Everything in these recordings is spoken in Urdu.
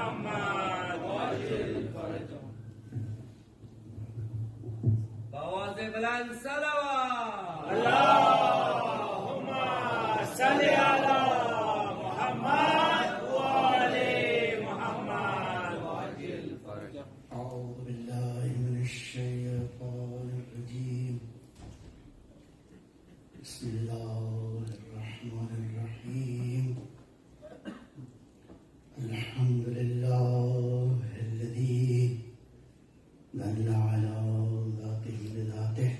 محمد وعجل فرجهم. بآواز بلند صلوات. اللهم صل على محمد وآل محمد وعجل فرجهم. أعوذ بالله من الشيطان الرجيم. بسم الله الرحمن الرحيم. الحمد لله الذي دل على ذاته بذاته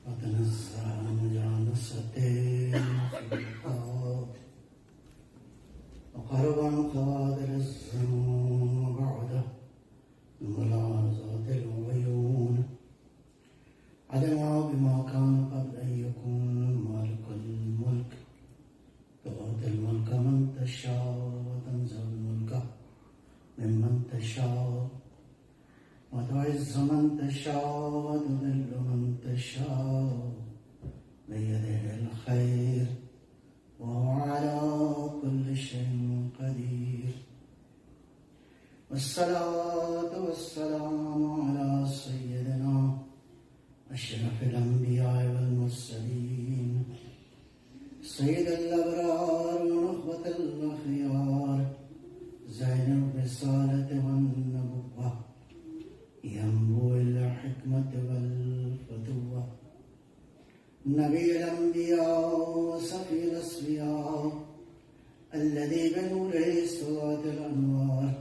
وتنزه عن مجانسته في الأرض وقرب عن قادر الزمان وبعده ملاحظات العيون علم بما كان قبل أن يكون مالك الملك تؤتي الملك من تشاء وتنزع الملك ممن تشاء وتعز من تشاء وتذل من تشاء بيده الخير وهو على كل شيء قدير. والصلاة والسلام على سيدنا أشرف الأنبياء والمرسلين سيد الأبرار ونخبة الأخيار زين الرسالة والنبوة ينبوع الحكمة والفتوة نبي الأنبياء وصفي الأصفياء الذي بنوره استوت الأنوار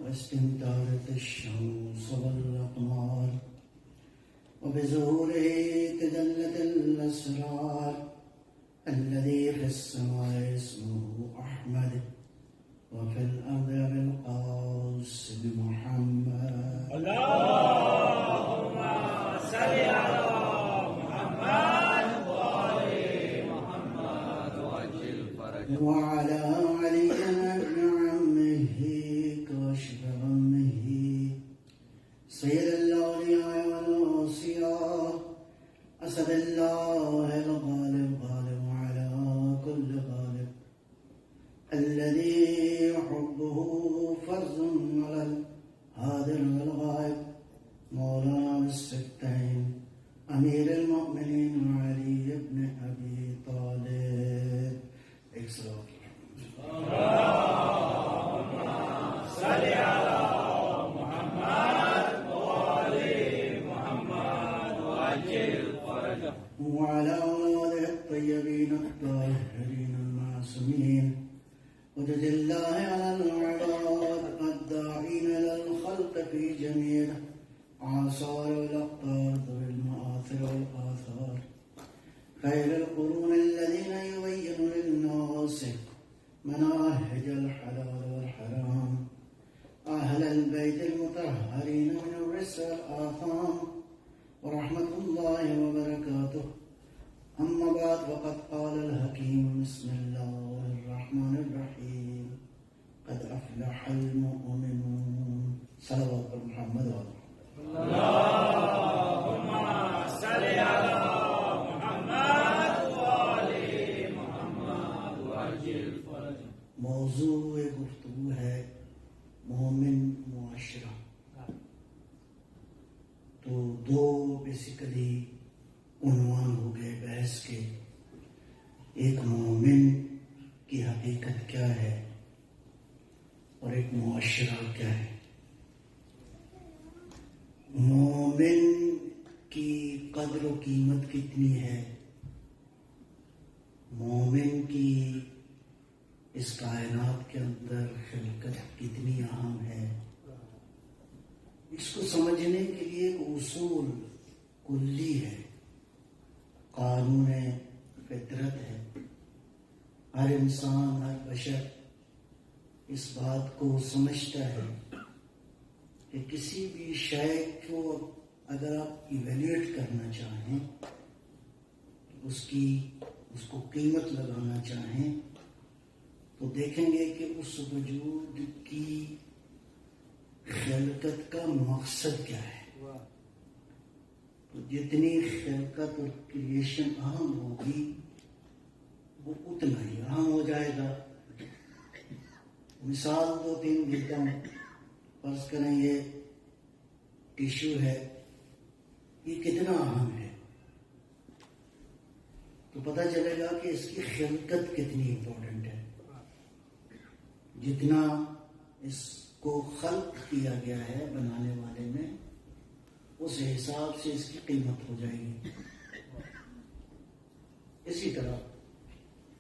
واستمتارت الشمس والأقمار وبظهوره تجلت الأسرار الذي في السماء اسمه أحمد وفي الأرض بالقاس بمحمد. اللهم صل على محمد وآل محمد وعجل فرجهم. وعلى علي بن عمه كاشف غمه سيد الأولياء والأوصياء أسد الله الغالب غالب على كل غالب الذي حبه فرض على الحاضر والغائب مولانا بالسبتين أمير المؤمنين علي بن أبي طالب. اللهم صل على محمد وآل محمد وعجل فرجهم. وعلى أولاده الطيبين الطاهرين المعصومين وجد الله على العباد الداعين إلى الخلق في جميع آثار والأقطار ذوي المآثر والآثار خير القرون الذين يبين للناس مناهج الحلال والحرام أهل البيت المطهرين من الرس والآثام ورحمة الله وبركاته. أما بعد فقد قال الحكيم بسم الله الرحمن الرحيم قد أفلح المؤمنون. صلوات محمد وعلى اللهم صل على محمد وآل محمد وعجل فرجهم. موضوع گفتگو ہے مومن معاشرہ. تو دو بیسیکلی عنوان ہو گئے بحث کے. ایک مومن کی حقیقت کیا ہے اور ایک معاشرہ کیا ہے. مومن کی قدر و قیمت کتنی ہے، مومن کی اس کائنات کے اندر خلقت کتنی اہم ہے، اس کو سمجھنے کے لیے ایک اصول کلی ہے، قانون فطرت ہے. ہر انسان، ہر بشر اس بات کو سمجھتا ہے کہ کسی بھی شے کو اگر آپ ایویلیویٹ کرنا چاہیں، اس کو قیمت لگانا چاہیں، تو دیکھیں گے کہ اس وجود کی خلقت کا مقصد کیا ہے. تو جتنی خلقت اور کریشن اہم ہوگی وہ اتنا ہی اہم ہو جائے گا. مثال 2-3 دیتا ہوں. فرض کریں یہ ٹیشو ہے، یہ کتنا اہم ہے، تو پتہ چلے گا کہ اس کی خلقت کتنی امپورٹنٹ ہے. جتنا اس کو خلق کیا گیا ہے بنانے والے نے، اس حساب سے اس کی قیمت ہو جائے گی. اسی طرح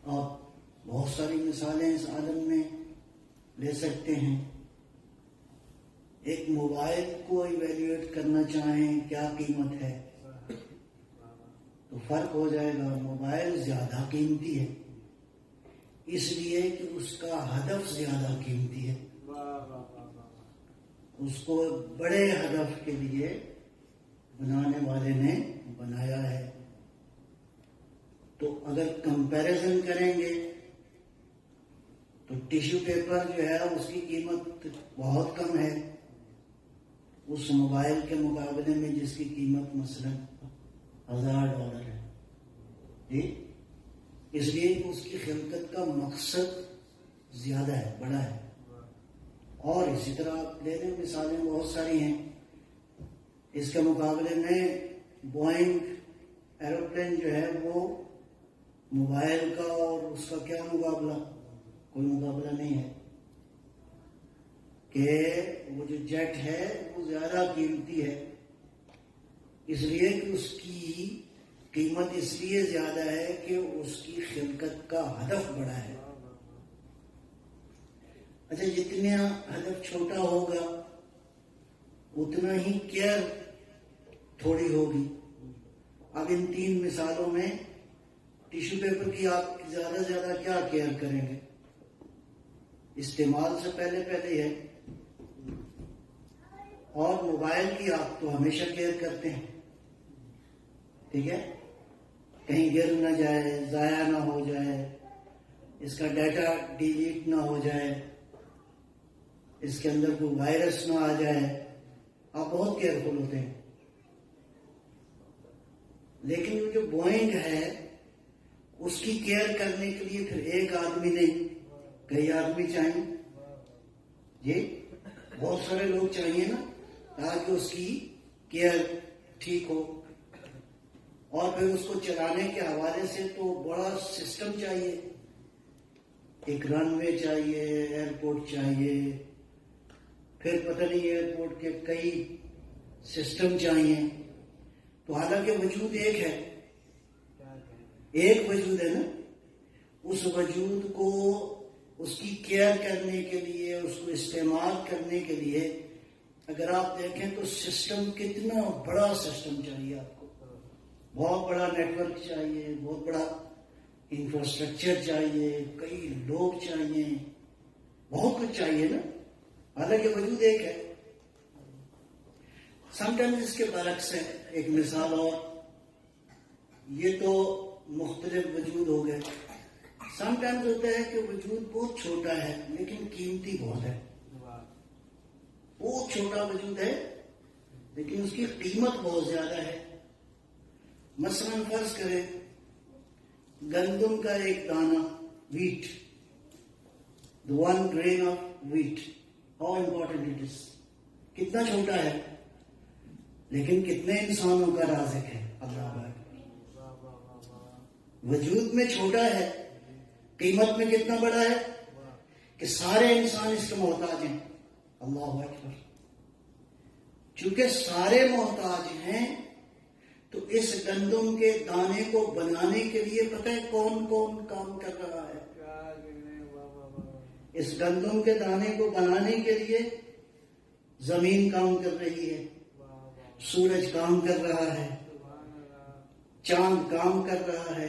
آپ بہت ساری مثالیں اس عالم میں لے سکتے ہیں. ایک موبائل کو ایویلیویٹ کرنا چاہیں کیا قیمت ہے، تو فرق ہو جائے گا. موبائل زیادہ قیمتی ہے اس لیے کہ اس کا ہدف زیادہ قیمتی ہے. اس کو بڑے ہدف کے لیے بنانے والے نے بنایا ہے. تو اگر کمپیریزن کریں گے تو ٹیشو پیپر جو ہے اس کی قیمت بہت کم ہے اس موبائل کے مقابلے میں جس کی قیمت مثلا $1000 ہے. جی، اس لیے کہ اس کی خلقت کا مقصد زیادہ ہے، بڑا ہے. اور اسی طرح آپ لے لیں، مثالیں بہت ساری ہیں. اس کے مقابلے میں بوئنگ ایروپلین جو ہے وہ موبائل کا اور اس کا کیا مقابلہ، کوئی مقابلہ نہیں ہے. کہ وہ جو جیٹ ہے وہ زیادہ قیمتی ہے اس لیے کہ اس کی قیمت اس لیے زیادہ ہے کہ اس کی خلقت کا ہدف بڑا ہے. اچھا، جتنا ہدف چھوٹا ہوگا اتنا ہی کیئر تھوڑی ہوگی. اب ان 3 مثالوں میں ٹیشو پیپر کی آپ زیادہ سے زیادہ کیا کیئر کریں گے؟ استعمال سے پہلے ہی ہے. اور موبائل کی آپ تو ہمیشہ کیئر کرتے ہیں، ٹھیک ہے، کہیں گر نہ جائے، ضائع نہ ہو جائے، اس کا ڈیٹا ڈیلیٹ نہ ہو جائے، اس کے اندر کوئی وائرس نہ آ جائے. آپ بہت کیئرفل ہوتے ہیں. لیکن جو بوئنگ ہے اس کی کیئر کرنے کے لیے پھر ایک آدمی نہیں، کئی آدمی چاہیے. جی، بہت سارے لوگ چاہیے نا تاکہ اس کی کیئر ٹھیک ہو. اور پھر اس کو چلانے کے حوالے سے تو بڑا سسٹم چاہیے. ایک رن وے چاہیے، ایئرپورٹ چاہیے، پھر پتہ نہیں ایئرپورٹ کے کئی سسٹم چاہیے. تو حالانکہ وجود ایک ہے، ایک وجود ہے نا، اس وجود کو اس کی کیئر کرنے کے لیے، اس کو استعمال کرنے کے لیے اگر آپ دیکھیں تو سسٹم کتنا بڑا سسٹم چاہیے. آپ کو بہت بڑا نیٹ ورک چاہیے، بہت بڑا انفراسٹرکچر چاہیے، کئی لوگ چاہیے، بہت کچھ چاہیے نا، حالانکہ وجود ایک ہے. سم ٹائمز اس کے برعکس ہے. ایک مثال اور، یہ تو مختلف وجود ہو گئے. سم ٹائمز ہوتا ہے کہ وجود بہت چھوٹا ہے لیکن قیمتی بہت ہے. بہت چھوٹا وجود ہے لیکن اس کی قیمت بہت زیادہ ہے. مثلا فرض کریں گندم کا ایک دانہ، wait, the one grain of wheat, how important it is. کتنا چھوٹا ہے لیکن کتنے انسانوں کا رازق ہے. اللہ اکبر. وجود میں چھوٹا ہے، قیمت میں کتنا بڑا ہے کہ سارے انسان اس کے محتاج ہیں. اللہ اکبر. چونکہ سارے محتاج ہیں تو اس گندم کے دانے کو بنانے کے لیے پتہ ہے کون کون کام کر رہا ہے؟ اس گندم کے دانے کو بنانے کے لیے زمین کام کر رہی ہے، سورج کام کر رہا ہے، چاند کام کر رہا ہے،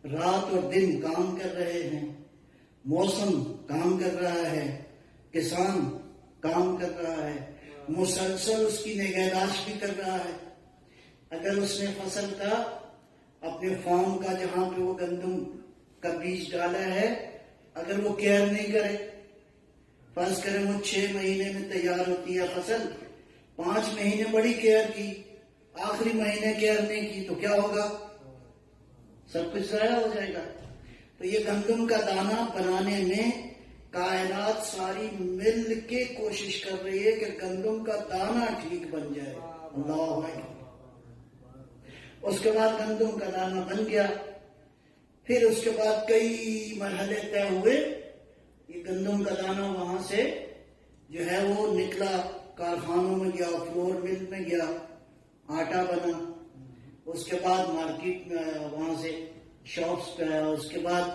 رات اور دن کام کر رہے ہیں، موسم کام کر رہا ہے، کسان کام کر رہا ہے، مسلسل اس کی نگہداشت بھی کر رہا ہے. اگر اس نے فصل کا اپنے فارم کا جہاں پہ وہ گندم کا بیج ڈالا ہے اگر وہ کیئر نہیں کرے، فرض کریں وہ 6 مہینے میں تیار ہوتی ہے فصل، 5 مہینے بڑی کیئر کی، آخری مہینے کیئر نہیں کی تو کیا ہوگا؟ سب کچھ ضائع ہو جائے گا. تو یہ گندم کا دانہ بنانے میں کائنات ساری مل کے کوشش کر رہی ہے کہ گندم کا دانہ ٹھیک بن جائے. اللہ اکبر. اس کے بعد گندم کا دانہ بن گیا. پھر اس کے بعد کئی مرحلے طے ہوئے. یہ گندم کا دانہ وہاں سے جو ہے وہ نکلا، کارخانوں میں گیا، فلور مل میں گیا، آٹا بنا. اس کے بعد مارکیٹ میں آیا، وہاں سے شاپس پہ آیا، اس کے بعد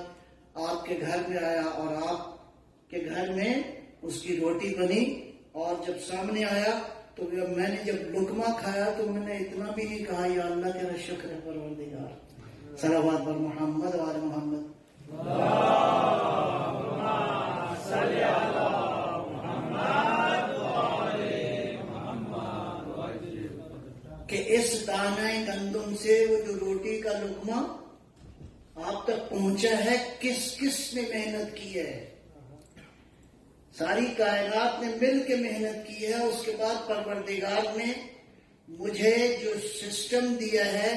آپ کے گھر میں آیا، اور آپ کے گھر میں اس کی روٹی بنی. اور جب سامنے آیا تو میں نے جب لقمہ کھایا تو میں نے اتنا بھی نہیں کہا یا اللہ تیرا شکر ہے پروردگار. صلوات پر محمد و آل محمد. صلی علی محمد وآل محمد. کہ اس دانہ گندم سے وہ جو روٹی کا لقمہ آپ تک پہنچا ہے، کس کس نے محنت کی ہے؟ ساری کائنات نے مل کے محنت کی ہے. اس کے بعد پروردگار نے مجھے جو سسٹم دیا ہے،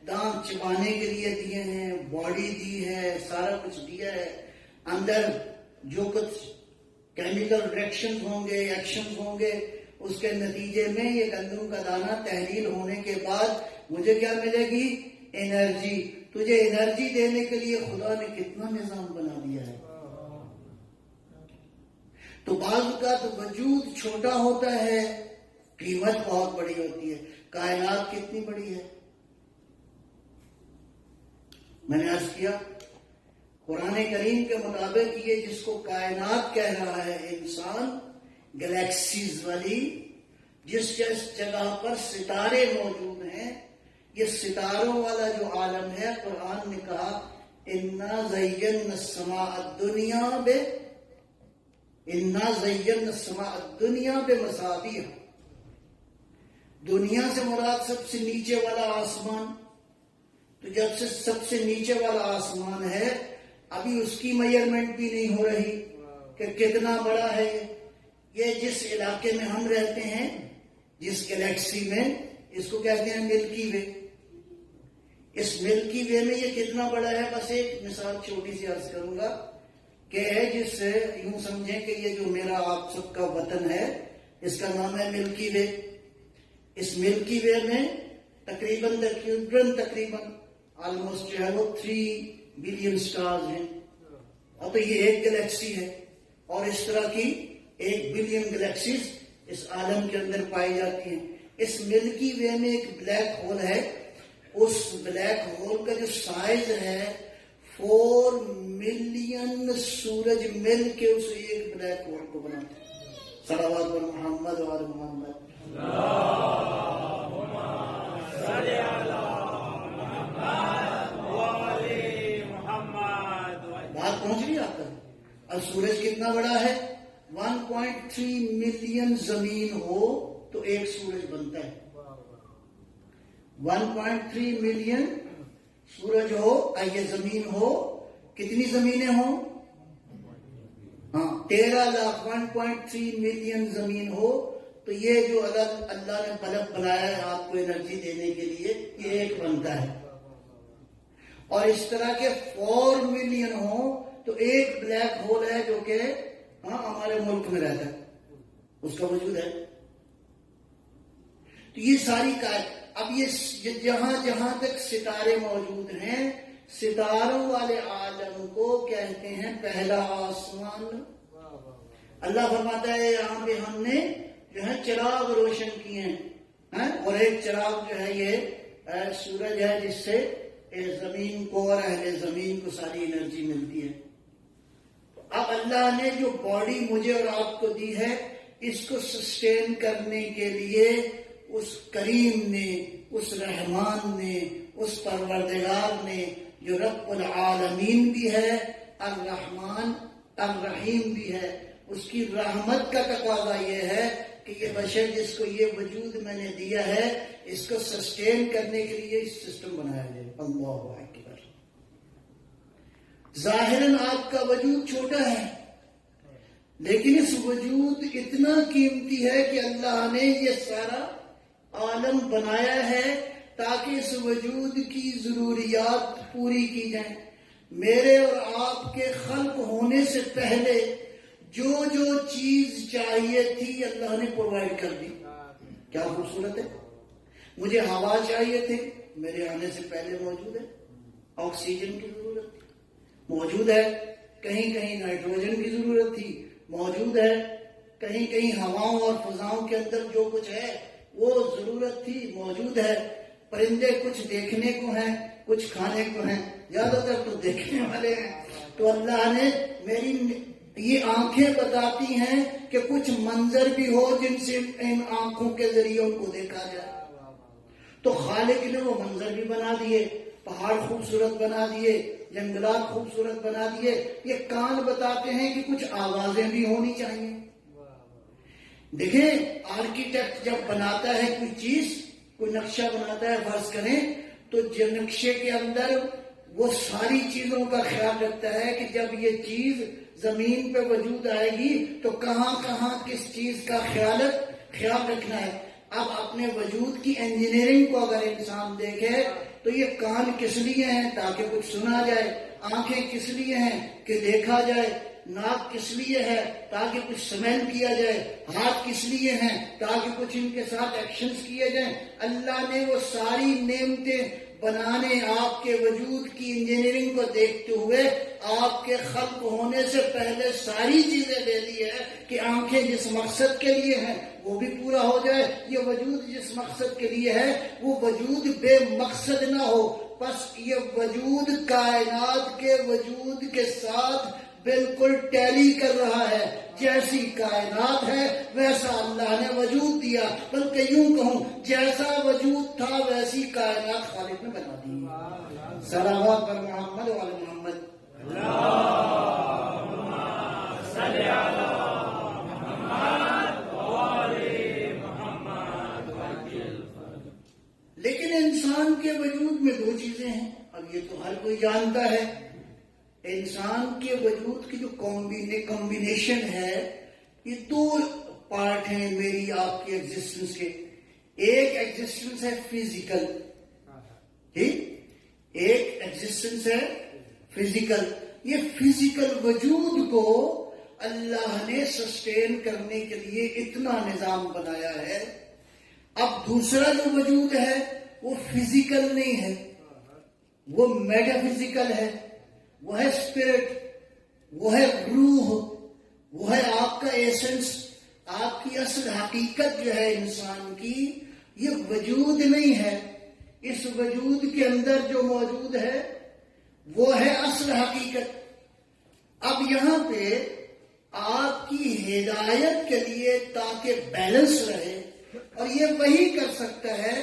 دانت چبانے کے لیے دیے ہیں، باڈی دی ہے، سارا کچھ دیا ہے. اندر جو کچھ کیمیکل ریئیکشن ہوں گے، ایکشن ہوں گے، اس کے نتیجے میں یہ گندم کا دانہ تحلیل ہونے کے بعد مجھے کیا ملے گی؟ انرجی. تجھے انرجی دینے کے لیے خدا نے کتنا نظام بنا دیا ہے. تو بعض کا تو وجود چھوٹا ہوتا ہے، قیمت بہت بڑی ہوتی ہے. کائنات کتنی بڑی ہے؟ میں نے عرض کیا قرآن کریم کے مطابق یہ جس کو کائنات کہہ رہا ہے انسان، گلیکسیز والی جس جگہ پر ستارے موجود ہیں، یہ ستاروں والا جو عالم ہے، قرآن نے کہا اِنَّا زَيَّنَّا السَّمَاءَ الدُّنْيَا بِمَصَابِيحَ. دنیا سے مراد سب سے نیچے والا آسمان. تو جب سے سب سے نیچے والا آسمان ہے، ابھی اس کی میئرمنٹ بھی نہیں ہو رہی کہ کتنا بڑا ہے. یہ جس علاقے میں ہم رہتے ہیں، جس گلیکسی میں، اس کو کہتے ہیں ملکی وے. اس ملکی وے میں یہ کتنا بڑا ہے، بس ایک مثال چھوٹی سی عرض کروں گا کہ جس سے یوں سمجھیں کہ یہ جو میرا آپ سب کا وطن ہے، اس کا نام ہے ملکی وے. اس ملکی وے میں تقریباً آلموسٹ جو ہے وہ 3 بلین سٹارز ہیں. اور تو یہ ایک گلیکسی ہے، اور اس طرح کی 1 بلین گلیکسیز اس عالم کے اندر پائی جاتی ہیں. اس ملکی وے میں ایک بلیک ہول ہے. اس بلیک ہول کا جو سائز ہے 4 ملین سورج مل کے اس ایک بلیک ہول کو بناتے ہیں. صلوات پر محمد و آل محمد. صلی علی محمد وآل محمد. بات پہنچ رہی آپ تک؟ اب سورج کتنا بڑا ہے؟ 1.3 ملین زمین ہو تو ایک سورج بنتا ہے. 1.3 ملین سورج ہو، یہ زمین ہو، کتنی زمینیں ہوں؟ ہاں 13 لاکھ. 1.3 ملین زمین ہو تو یہ جو اللہ نے بلب بنایا ہے آپ کو انرجی دینے کے لیے، یہ ایک بنتا ہے. اور اس طرح کے 4 ملین ہوں تو ایک بلیک ہول ہے جو کہ ہمارے ملک میں رہتا ہے، اس کا وجود ہے. تو یہ ساری اب یہ جہاں جہاں تک ستارے موجود ہیں، ستاروں والے عالم کو کہتے ہیں پہلا آسمان. اللہ فرماتا ہے یہاں پہ ہم نے جو ہے چراغ روشن کیے ہیں، اور ایک چراغ جو ہے یہ سورج ہے جس سے زمین کو اور اہل زمین کو ساری انرجی ملتی ہے. اب اللہ نے جو باڈی مجھے اور آپ کو دی ہے، اس کو سسٹین کرنے کے لیے اس کریم نے، اس رحمان نے، اس پروردگار نے جو رب العالمین بھی ہے، الرحمن الرحیم بھی ہے، اس کی رحمت کا تقاضا یہ ہے کہ یہ بشر جس کو یہ وجود میں نے دیا ہے، اس کو سسٹین کرنے کے لیے اس سسٹم بنایا جائے. اللہ اکبر. ظاہراً آپ کا وجود چھوٹا ہے، لیکن اس وجود اتنا قیمتی ہے کہ اللہ نے یہ سارا عالم بنایا ہے تاکہ اس وجود کی ضروریات پوری کی جائیں. میرے اور آپ کے خلق ہونے سے پہلے جو جو چیز چاہیے تھی اللہ نے پرووائڈ کر دی. کیا خوبصورت ہے. مجھے ہوا چاہیے تھی، میرے آنے سے پہلے موجود ہے. آکسیجن کی ضرورت تھی، موجود ہے. کہیں کہیں نائٹروجن کی ضرورت تھی، موجود ہے. کہیں کہیں ہواؤں اور فضاؤں کے اندر جو کچھ ہے وہ ضرورت تھی، موجود ہے. پرندے کچھ دیکھنے کو ہیں، کچھ کھانے کو ہیں، زیادہ تر تو دیکھنے والے ہیں. تو اللہ نے میری یہ آنکھیں بتاتی ہیں کہ کچھ منظر بھی ہو جن سے ان آنکھوں کے ذریعے ان کو دیکھا جائے. تو خالق نے وہ منظر بھی بنا دیے، پہاڑ خوبصورت بنا دیے، جنگلات خوبصورت بنا دیے. یہ کان بتاتے ہیں کہ کچھ آوازیں بھی ہونی چاہیے. دیکھیں آرکیٹیکٹ جب بناتا ہے کوئی چیز، کوئی نقشہ بناتا ہے فرض کریں، تو نقشے کے اندر وہ ساری چیزوں کا خیال رکھتا ہے کہ جب یہ چیز زمین پہ وجود آئے گی تو کہاں کہاں کس چیز کا خیال رکھنا ہے. اب اپنے وجود کی انجینئرنگ کو اگر انسان دیکھے تو یہ کان کس لیے ہیں؟ تاکہ کچھ سنا جائے. آنکھیں کس لیے ہیں؟ کہ دیکھا جائے. ناک کس لیے ہے؟ تاکہ کچھ سمیل کیا جائے. ہاتھ کس لیے ہیں؟ تاکہ کچھ ان کے ساتھ ایکشنز کیے جائیں. اللہ نے وہ ساری نعمتیں بنانے، آپ کے وجود کی انجینئرنگ کو دیکھتے ہوئے آپ کے خلق ہونے سے پہلے ساری چیزیں دے دی ہے کہ آنکھیں جس مقصد کے لیے ہیں وہ بھی پورا ہو جائے. یہ وجود جس مقصد کے لیے ہے وہ وجود بے مقصد نہ ہو. بس یہ وجود کائنات کے وجود کے ساتھ بالکل ٹیلی کر رہا ہے. جیسی کائنات ہے ویسا اللہ نے وجود دیا. بلکہ یوں کہوں جیسا وجود تھا ویسی کائنات خالق نے بنا دی. صلوات پر محمد و علی محمد. لیکن انسان کے وجود میں دو چیزیں ہیں. اب یہ تو ہر کوئی جانتا ہے. انسان کے وجود کی جو کمبینیشن ہے یہ دو پارٹ ہیں میری آپ کی ایگزسٹنس کے. ایک ایگزسٹنس ہے فزیکل، ایک ایگزسٹنس ہے فزیکل. یہ فزیکل وجود کو اللہ نے سسٹین کرنے کے لیے اتنا نظام بنایا ہے. اب دوسرا جو وجود ہے وہ فزیکل نہیں ہے، وہ میٹا فزیکل ہے. وہ ہے اسپرٹ، وہ ہے روح، وہ ہے آپ کا ایسنس. آپ کی اصل حقیقت جو ہے انسان کی، یہ وجود نہیں ہے. اس وجود کے اندر جو موجود ہے وہ ہے اصل حقیقت. اب یہاں پہ آپ کی ہدایت کے لیے تاکہ بیلنس رہے، اور یہ وہی کر سکتا ہے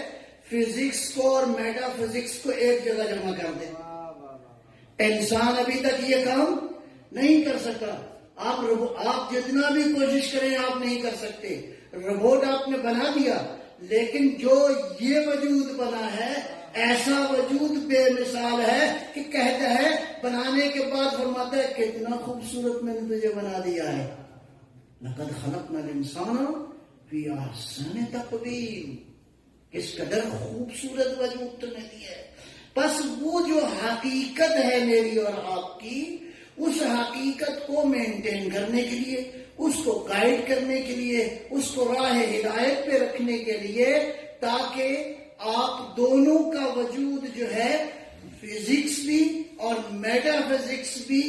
فزکس کو اور میٹا فزکس کو ایک جگہ جمع کر دیں. انسان ابھی تک یہ کام نہیں کر سکا. آپ جتنا بھی کوشش کریں آپ نہیں کر سکتے. روبوٹ آپ نے بنا دیا، لیکن جو یہ وجود بنا ہے ایسا وجود بے مثال ہے کہ کہتا ہے بنانے کے بعد فرماتا ہے کتنا خوبصورت میں نے تجھے بنا دیا ہے. لقد خلقنا الانسان فی احسن تقویم. کس قدر خوبصورت وجود تم نے دیا ہے. بس وہ جو حقیقت ہے میری اور آپ کی، اس حقیقت کو مینٹین کرنے کے لیے، اس کو گائیڈ کرنے کے لیے، اس کو راہ ہدایت پہ رکھنے کے لیے، تاکہ آپ دونوں کا وجود جو ہے فزکس بھی اور میٹا فزکس بھی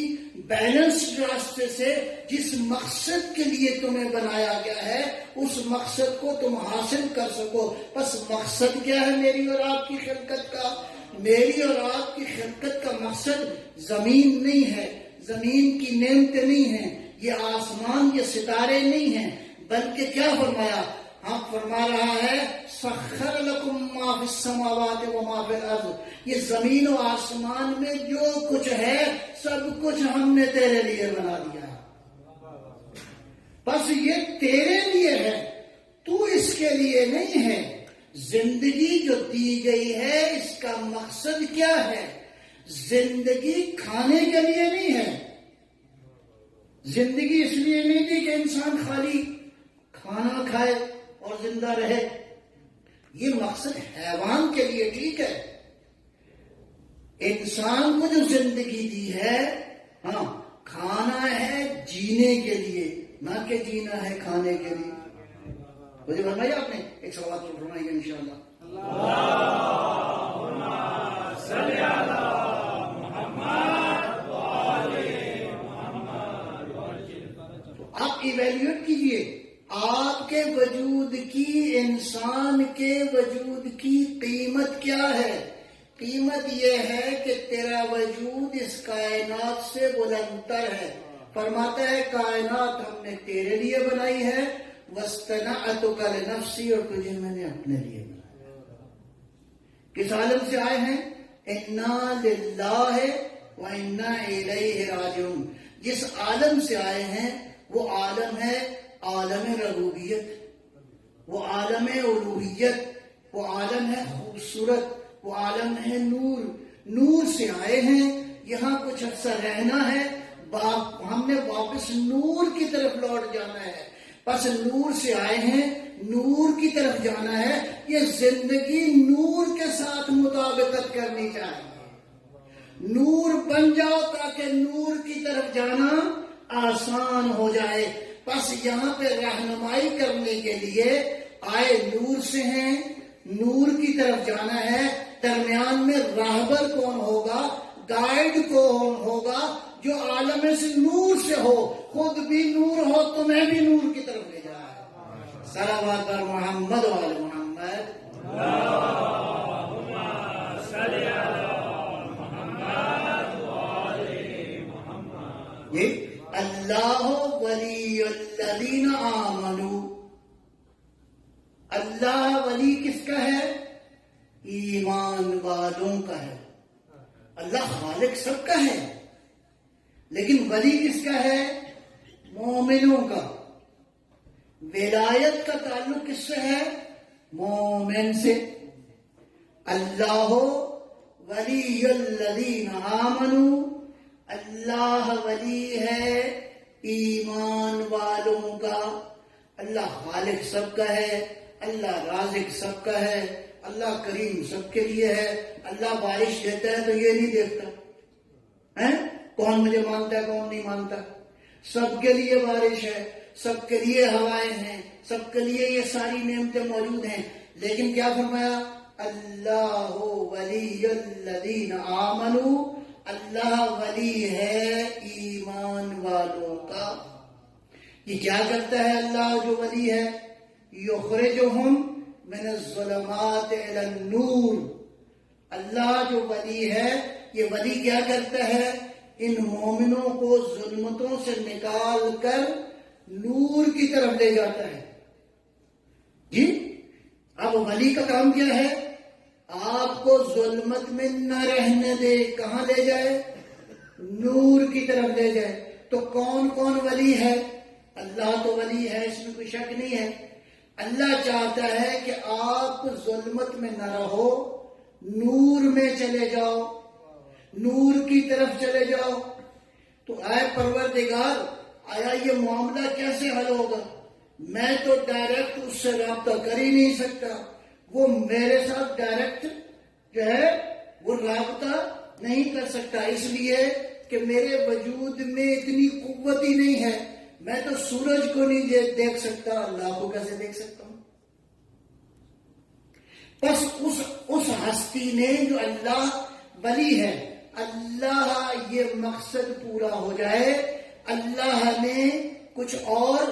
بیلنسڈ راستے سے جس مقصد کے لیے تمہیں بنایا گیا ہے اس مقصد کو تم حاصل کر سکو. بس مقصد کیا ہے میری اور آپ کی خلقت کا؟ میری اور آپ کی خلقت کا مقصد زمین نہیں ہے، زمین کی نعمتیں نہیں ہیں، یہ آسمان یہ ستارے نہیں ہیں، بلکہ کیا فرمایا؟ ہم فرما رہا ہے سخر لکم ما فی السماوات و ما فی الارض. یہ زمین و آسمان میں جو کچھ ہے سب کچھ ہم نے تیرے لیے بنا دیا ہے. بس یہ تیرے لیے ہے، تو اس کے لیے نہیں ہے. زندگی جو دی گئی ہے اس کا مقصد کیا ہے؟ زندگی کھانے کے لیے نہیں ہے. زندگی اس لیے نہیں تھی کہ انسان خالی کھانا کھائے اور زندہ رہے. یہ مقصد حیوان کے لیے ٹھیک ہے. انسان کو جو زندگی دی ہے، ہاں کھانا ہے جینے کے لیے، نہ کہ جینا ہے کھانے کے لیے. مجھے فرمایا آپ نے ایک سوال تو فرمائیے انشاءاللہ. صلی علی محمد وآل تو آپ ایویلویٹ کیجئے آپ کے وجود کی، انسان کے وجود کی قیمت کیا ہے. قیمت یہ ہے کہ تیرا وجود اس کائنات سے بلندتر ہے. فرماتا ہے کائنات ہم نے تیرے لیے بنائی ہے، وَاصْطَنَعْتُكَ لِنَفْسِي، اور تجھے میں نے اپنے لیے بنایا. کس عالم سے آئے ہیں؟ اِنَّا لِلَّهِ وَإِنَّا إِلَيْهِ رَاجِعُونَ. جس عالم سے آئے ہیں وہ عالم ہے عالم ربوبیت، وہ عالم الوہیت، وہ عالم ہے خوبصورت، وہ عالم ہے نور. نور سے آئے ہیں، یہاں کچھ عرصہ رہنا ہے، ہم نے واپس نور کی طرف لوٹ جانا ہے. بس نور سے آئے ہیں، نور کی طرف جانا ہے. یہ زندگی نور کے ساتھ مطابقت کرنی چاہیے. نور بن جاؤ تاکہ نور کی طرف جانا آسان ہو جائے. بس یہاں پہ رہنمائی کرنے کے لیے آئے نور سے ہیں، نور کی طرف جانا ہے. درمیان میں راہبر کون ہوگا، گائیڈ کون ہوگا؟ جو عالم سے نور سے ہو، خود بھی نور ہو، تمہیں بھی نور کی طرف لے جائے. صلوات بر محمد و آل محمد. صلی علی محمد وآل محمد. یہ اللہ ولی الذین آمنوا. اللہ ولی کس کا ہے؟ ایمان والوں کا ہے. اللہ خالق سب کا ہے، لیکن ولی کس کا ہے؟ مومنوں کا. ولایت کا تعلق کس سے ہے؟ مومن سے. اللہ ولی الذین آمنوا، اللہ ولی ہے ایمان والوں کا. اللہ خالق سب کا ہے، اللہ رازق سب کا ہے، اللہ کریم سب کے لیے ہے. اللہ بارش دیتا ہے تو یہ نہیں دیکھتا کون مجھے مانتا ہے کون نہیں مانتا. سب کے لیے بارش ہے، سب کے لیے ہوائیں ہیں، سب کے لیے یہ ساری نعمتیں موجود ہیں. لیکن کیا فرمایا؟ اللہ ولی الذین آمنوا، اللہ ولی ہے ایمان والوں کا. یہ کیا کرتا ہے اللہ جو ولی ہے؟ یخرجہم من الظلمات الی النور. اللہ جو ولی ہے، یہ ولی کیا کرتا ہے؟ ان مومنوں کو ظلمتوں سے نکال کر نور کی طرف لے جاتا ہے. جی اب ولی کا کام کیا ہے؟ آپ کو ظلمت میں نہ رہنے دے. کہاں لے جائے؟ نور کی طرف لے جائے. تو کون کون ولی ہے؟ اللہ تو ولی ہے، اس میں کوئی شک نہیں ہے. اللہ چاہتا ہے کہ آپ ظلمت میں نہ رہو، نور میں چلے جاؤ، نور کی طرف چلے جاؤ. تو اے پروردگار، آیا یہ معاملہ کیسے حل ہوگا؟ میں تو ڈائریکٹ اس سے رابطہ کر ہی نہیں سکتا. وہ میرے ساتھ ڈائریکٹ جو ہے وہ رابطہ نہیں کر سکتا، اس لیے کہ میرے وجود میں اتنی قوت ہی نہیں ہے. میں تو سورج کو نہیں دیکھ سکتا، اللہ کو کیسے دیکھ سکتا ہوں؟ بس اس ہستی نے جو اللہ ولی ہے، اللہ یہ مقصد پورا ہو جائے. اللہ نے کچھ اور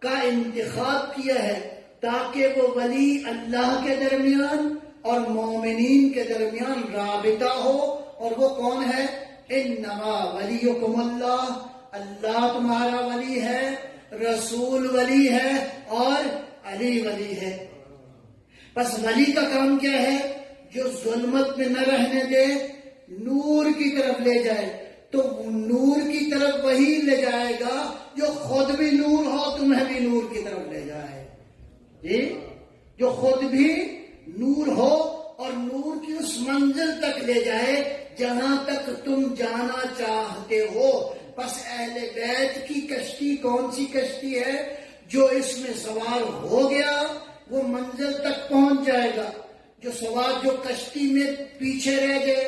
کا انتخاب کیا ہے تاکہ وہ ولی اللہ کے درمیان اور مومنین کے درمیان رابطہ ہو. اور وہ کون ہے؟ انما ولیکم اللہ، اللہ تمہارا ولی ہے، رسول ولی ہے اور علی ولی ہے. بس ولی کا کام کیا ہے؟ جو ظلمت میں نہ رہنے دے، نور کی طرف لے جائے. تو نور کی طرف وہی لے جائے گا جو خود بھی نور ہو، تمہیں بھی نور کی طرف لے جائے. جی جو خود بھی نور ہو اور نور کی اس منزل تک لے جائے جہاں تک تم جانا چاہتے ہو. بس اہل بیت کی کشتی کون سی کشتی ہے؟ جو اس میں سوار ہو گیا وہ منزل تک پہنچ جائے گا. جو سوار جو کشتی میں پیچھے رہ گئے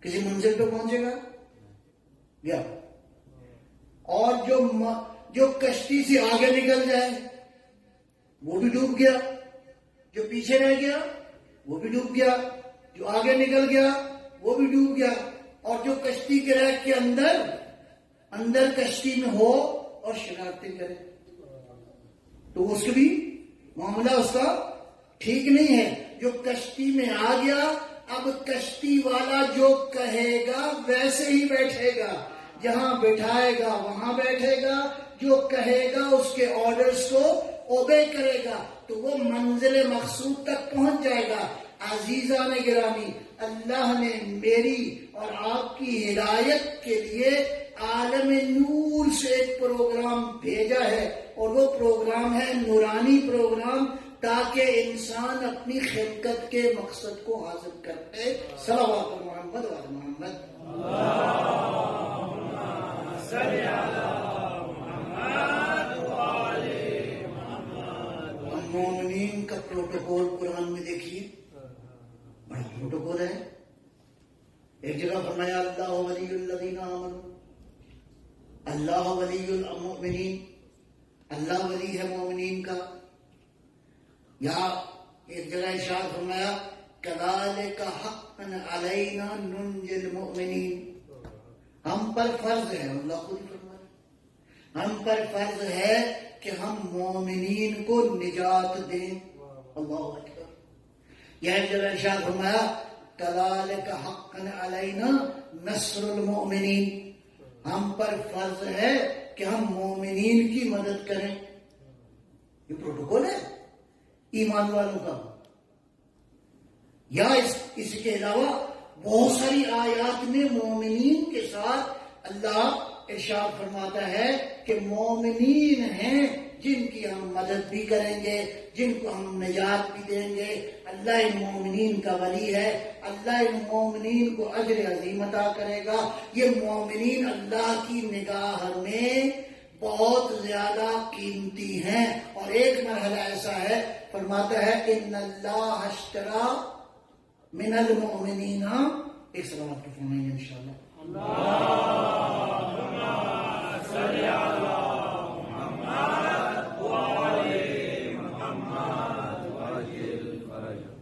کسی منزل پہ پہنچے گا گیا، اور جو کشتی سے آگے نکل جائے وہ بھی ڈوب گیا، جو پیچھے رہ گیا وہ بھی ڈوب گیا، جو آگے نکل گیا وہ بھی ڈوب گیا، اور جو کشتی کے ریک کے اندر کشتی میں ہو اور شرارتیں کرے تو اس کا بھی معاملہ اس کا ٹھیک نہیں ہے۔ جو کشتی میں آ گیا، اب کشتی والا جو کہے گا ویسے ہی بیٹھے گا، جہاں بٹھائے گا وہاں بیٹھے گا، جو کہے گا اس کے آرڈرز کو اوبے کرے گا تو وہ منزل مقصود تک پہنچ جائے گا۔ عزیزان گرامی، اللہ نے میری اور آپ کی ہدایت کے لیے عالم نور سے ایک پروگرام بھیجا ہے، اور وہ پروگرام ہے نورانی پروگرام، تاکہ انسان اپنی خلقت کے مقصد کو حاصل کرتے۔ صلوات محمد و آل محمد۔ صلی علی محمد وآل محمد۔ مومنین کا پروٹوکول قرآن میں دیکھیے، بڑا پروٹوکول ہے۔ ایک جگہ فرمایا اللہ ولی الذین آمنوا، اللہ ولی المؤمنین، اللہ ولی ہے مومنین کا۔ یا ایک جگہ ارشاد فرمایا کذالک حقا علینا ننجی المؤمنین، ہم پر فرض ہے، اللہ خود فرمایا ہم پر فرض ہے کہ ہم مومنین کو نجات دیں۔ اللہ اکبر۔ یا ایک جگہ ارشاد فرمایا کذالک حقا علینا نصر المؤمنین، ہم پر فرض ہے کہ ہم مومنین کی مدد کریں۔ یہ پروٹوکول ہے ایمان والوں کا۔ یا اس کے علاوہ بہت ساری آیات میں مومنین کے ساتھ اللہ ارشاد فرماتا ہے کہ مومنین ہیں جن کی ہم مدد بھی کریں گے، جن کو ہم نجات بھی دیں گے۔ اللہ ان مومنین کا ولی ہے، اللہ ان مومنین کو اجر عظیم عطا کرے گا۔ یہ مومنین اللہ کی نگاہ میں بہت زیادہ قیمتی ہیں، اور ایک مرحلہ ایسا ہے، فرماتا ہے ان اللہ اشترا من المؤمنین، ایک صلوات کو فرمائیں گے انشاءاللہ۔ صلی علی محمد وآل محمد وعجل فرجہ۔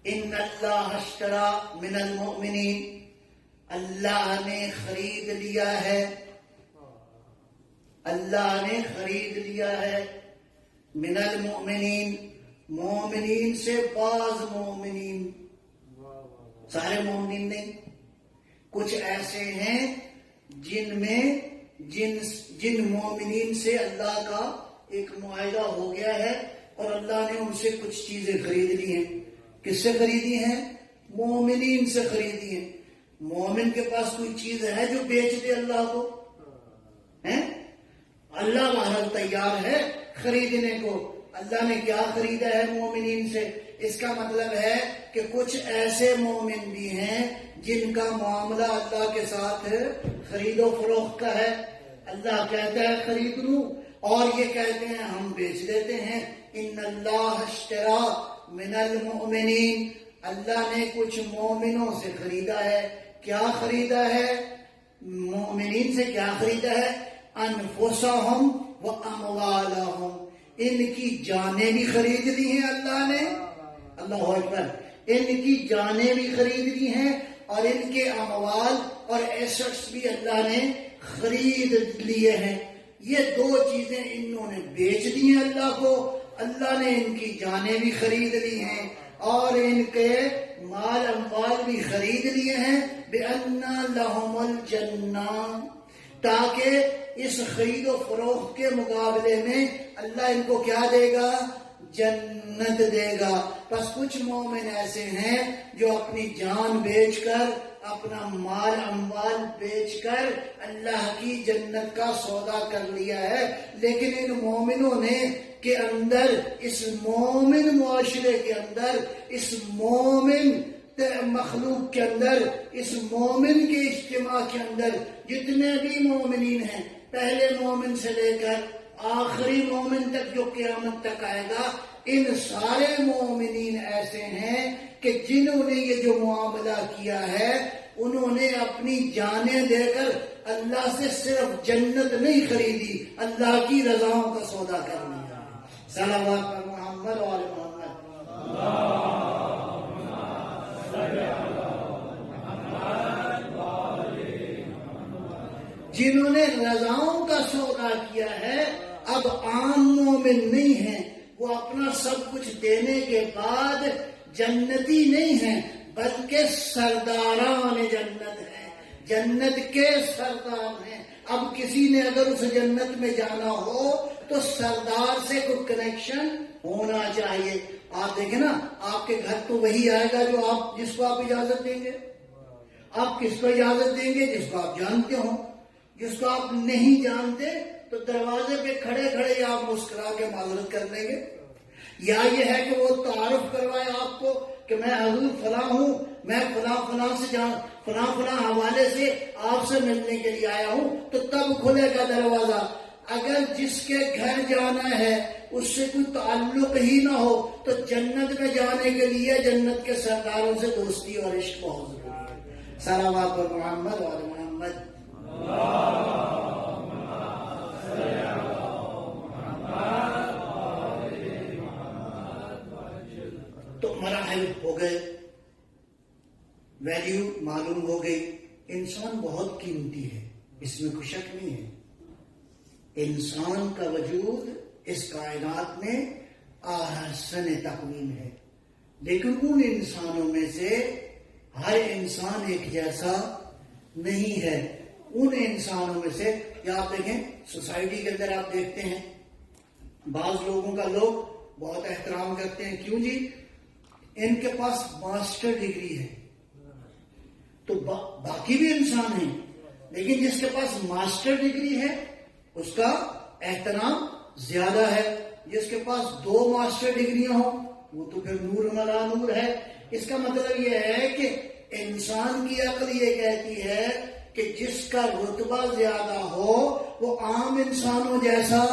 ان اللہ اشترا من المؤمنین، اللہ نے خرید لیا ہے، اللہ نے خرید لیا ہے، من المؤمنین، مومنین سے بعض مومنین، سارے مومنین نہیں، کچھ ایسے ہیں جن مومنین سے اللہ کا ایک معاہدہ ہو گیا ہے، اور اللہ نے ان سے کچھ چیزیں خرید لی ہیں۔ کس سے خریدی ہیں؟ مومنین سے خریدی ہیں۔ مومن کے پاس کوئی چیز ہے جو بیچ دے اللہ کو؟ ہیں؟ اللہ بہرحال تیار ہے خریدنے کو۔ اللہ نے کیا خریدا ہے مومنین سے؟ اس کا مطلب ہے کہ کچھ ایسے مومن بھی ہیں جن کا معاملہ اللہ کے ساتھ خرید و فروخت کا ہے۔ اللہ کہتا ہے خرید لوں، اور یہ کہتے ہیں ہم بیچ دیتے ہیں۔ ان اللہ اشترا من المؤمنین، اللہ نے کچھ مومنوں سے خریدا ہے۔ کیا خریدا ہے؟ مومنین سے کیا خریدا ہے؟ انفسہم و اموالہم، ان کی جانیں بھی خرید لی ہیں اللہ نے، اللہ اکبر، ان کی جانیں بھی خرید لی ہیں، اور ان کے اموال اور ایسٹس بھی اللہ نے خرید لیے ہیں۔ یہ دو چیزیں انہوں نے بیچ دی ہیں اللہ کو، اللہ نے ان کی جانیں بھی خرید لی ہیں اور ان کے مال اموال بھی خرید لیے ہیں۔ بِأَنَّ لَهُمُ الْجَنَّةَ، تاکہ اس خرید و فروخت کے مقابلے میں اللہ ان کو کیا دے گا؟ جنت دے گا۔ بس کچھ مومن ایسے ہیں جو اپنی جان بیچ کر، اپنا مال اموال بیچ کر اللہ کی جنت کا سودا کر لیا ہے، لیکن ان مومنوں نے کے اندر، اس مومن معاشرے کے اندر، اس مومن مخلوق کے اندر، اس مومن کے اجتماع کے اندر جتنے بھی مومنین ہیں، پہلے مومن سے لے کر آخری مومن تک جو قیامت تک آئے گا، ان سارے مومنین ایسے ہیں کہ جنہوں نے یہ جو معاملہ کیا ہے انہوں نے اپنی جانیں دے کر اللہ سے صرف جنت نہیں خریدی، اللہ کی رضاؤں کا سودا کر لیا۔ صلوات پر محمد اور محمد۔ جنہوں نے رضاؤں کا سودا کیا ہے اب عام مومن نہیں ہیں، وہ اپنا سب کچھ دینے کے بعد جنتی نہیں ہیں بلکہ سرداران جنت ہیں، جنت کے سردار ہیں۔ اب کسی نے اگر اس جنت میں جانا ہو تو سردار سے کوئی کنیکشن ہونا چاہیے۔ آپ دیکھیں نا، آپ کے گھر تو وہی آئے گا جس کو آپ اجازت دیں گے۔ آپ کس کو اجازت دیں گے؟ جس کو آپ جانتے ہوں۔ جس کو آپ نہیں جانتے تو دروازے پہ کھڑے کھڑے آپ مسکرا کے معذرت کر لیں گے، یا یہ ہے کہ وہ تعارف کروائے آپ کو کہ میں حضور فلاں ہوں، میں فلاں سے فلاں حوالے سے آپ سے ملنے کے لیے آیا ہوں، تو تب کھلے گا دروازہ۔ اگر جس کے گھر جانا ہے اس سے کوئی تعلق ہی نہ ہو تو جنت میں جانے کے لیے جنت کے سرداروں سے دوستی اور عشق بہت ضروری ہے۔ صلوات پر محمد اور محمد۔ تو مراحل ہو گئے، ویلیو معلوم ہو گئی۔ انسان بہت قیمتی ہے، اس میں کوئی شک نہیں ہے۔ انسان کا وجود اس کائنات میں احسن تقویم ہے، لیکن ان انسانوں میں سے ہر انسان ایک جیسا نہیں ہے۔ ان انسانوں میں سے یا آپ دیکھیں سوسائٹی کے اندر آپ دیکھتے ہیں بعض لوگوں کا لوگ بہت احترام کرتے ہیں، کیوں جی؟ ان کے پاس ماسٹر ڈگری ہے، تو باقی بھی انسان ہیں، لیکن جس کے پاس ماسٹر ڈگری ہے اس کا احترام زیادہ ہے۔ جس کے پاس 2 ماسٹر ڈگریاں ہوں وہ تو پھر نور ملا نور ہے۔ اس کا مطلب یہ ہے کہ انسان کی عقل یہ کہتی ہے کہ جس کا رتبہ زیادہ ہو وہ عام انسانوں جیسا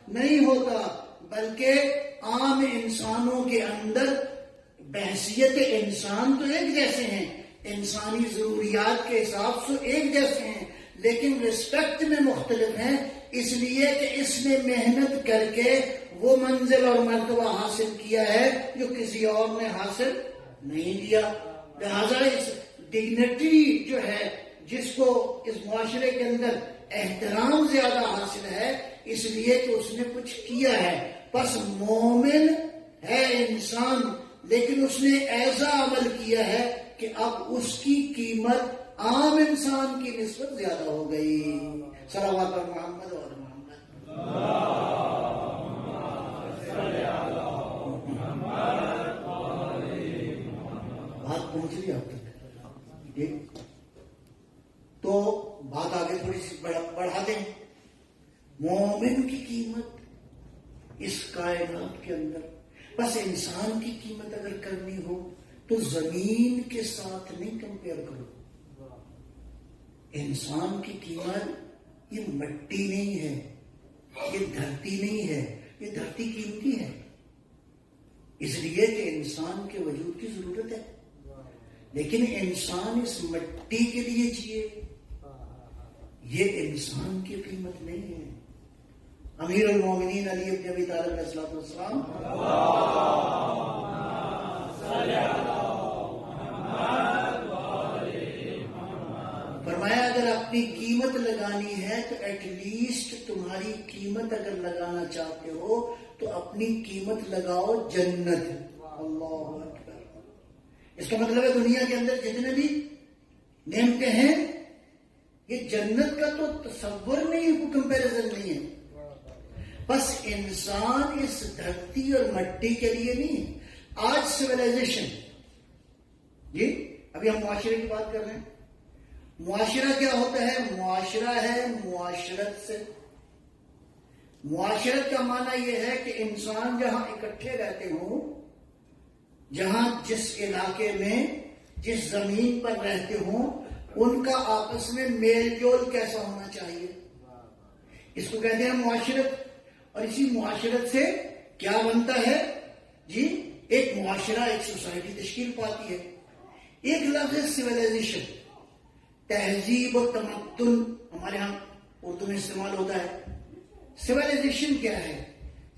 نہیں ہوتا، بلکہ عام انسانوں کے اندر بحثیت انسان تو ایک جیسے ہیں، انسانی ضروریات کے حساب سے ایک جیسے ہیں، لیکن رسپیکٹ میں مختلف ہیں، اس لیے کہ اس نے محنت کر کے وہ منزل اور مرتبہ حاصل کیا ہے جو کسی اور نے حاصل نہیں کیا۔ لہذا اس ڈگنیٹی جو ہے، جس کو اس معاشرے کے اندر احترام زیادہ حاصل ہے، اس لیے کہ اس نے کچھ کیا ہے۔ پس مومن ہے انسان، لیکن اس نے ایسا عمل کیا ہے کہ اب اس کی قیمت عام انسان کی نسبت زیادہ ہو گئی۔ صلوات پر محمد اور محمد۔ بات پہنچ رہی آپ تک؟ ٹھیک، تو بات آگے تھوڑی سی بڑھا دیں۔ مومن کی قیمت اس کائنات کے اندر، بس انسان کی قیمت اگر کرنی ہو تو زمین کے ساتھ نہیں کمپیئر کرو۔ انسان کی قیمت یہ مٹی نہیں ہے، یہ دھرتی نہیں ہے، یہ دھرتی قیمتی ہے، اس لیے کہ انسان کے وجود کی ضرورت ہے، لیکن انسان اس مٹی کے لیے جیے، یہ انسان کی قیمت نہیں ہے۔ امیر المومنین علی بن ابی طالب علیہ السلام فرمایا اگر اپنی قیمت لگانی ہے تو ایٹ لیسٹ تمہاری قیمت اگر لگانا چاہتے ہو تو اپنی قیمت لگاؤ جنت۔ اللہ اکبر۔ اس کا مطلب ہے دنیا کے اندر جتنے بھی نعمتیں ہیں یہ جنت کا تو تصور نہیں، کوئی کمپیریزن نہیں ہے۔ بس انسان اس دھرتی اور مٹی کے لیے نہیں ہے۔ آج سویلائزیشن، جی ابھی ہم معاشرے کی بات کر رہے ہیں۔ معاشرہ کیا ہوتا ہے؟ معاشرہ ہے معاشرت سے۔ معاشرت کا معنی یہ ہے کہ انسان جہاں اکٹھے رہتے ہوں، جہاں جس علاقے میں جس زمین پر رہتے ہوں، ان کا آپس میں میل جول کیسا ہونا چاہیے، اس کو کہتے ہیں معاشرت۔ اور اسی معاشرت سے کیا بنتا ہے؟ جی ایک معاشرہ، ایک سوسائٹی تشکیل پاتی ہے۔ ایک لفظ ہے سویلائزیشن۔ تہذیب و تمدن ہمارے ہاں اردو میں استعمال ہوتا ہے. سویلائزیشن کیا ہے؟